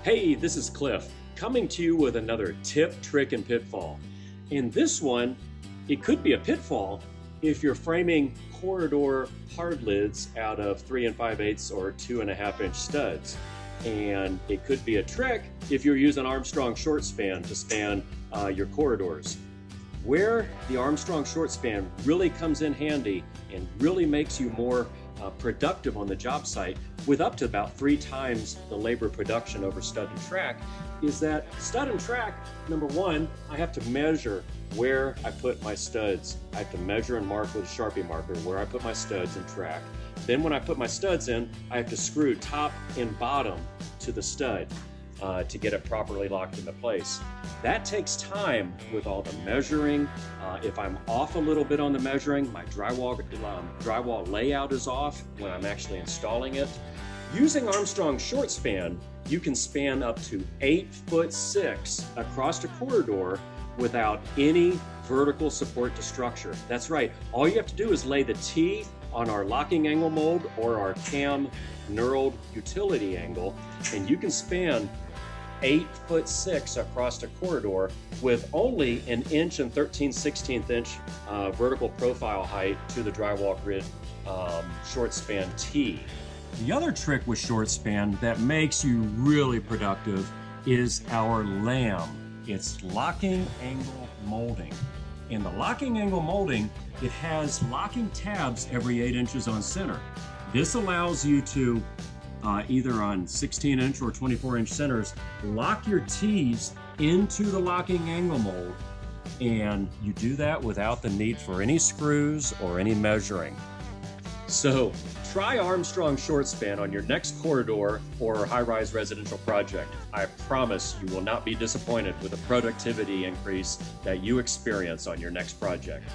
Hey, this is Cliff, coming to you with another tip, trick, and pitfall. In this one, it could be a pitfall if you're framing corridor hard lids out of 3 5/8 or 2.5 inch studs. And it could be a trick if you're using Armstrong ShortSpan to span your corridors. Where the Armstrong ShortSpan really comes in handy and really makes you more productive on the job site with up to about 3 times the labor production over stud and track is that stud and track, number one, I have to measure where I put my studs. I have to measure and mark with a Sharpie marker where I put my studs and track. Then when I put my studs in, I have to screw top and bottom to the stud to get it properly locked into place. That takes time with all the measuring. If I'm off a little bit on the measuring, my drywall layout is off when I'm actually installing it. Using Armstrong ShortSpan, you can span up to 8'6" across a corridor without any vertical support to structure. That's right, all you have to do is lay the T on our locking angle mold or our cam knurled utility angle, and you can span 8'6" across a corridor with only 1 inch and 13/16 inch vertical profile height to the drywall grid ShortSpan T. The other trick with ShortSpan that makes you really productive is our LAM. It's locking angle molding. In the locking angle molding, it has locking tabs every 8 inches on center. This allows you to either on 16 inch or 24 inch centers, lock your T's into the locking angle mold, and you do that without the need for any screws or any measuring. So try Armstrong ShortSpan on your next corridor or high-rise residential project. I promise you will not be disappointed with the productivity increase that you experience on your next project.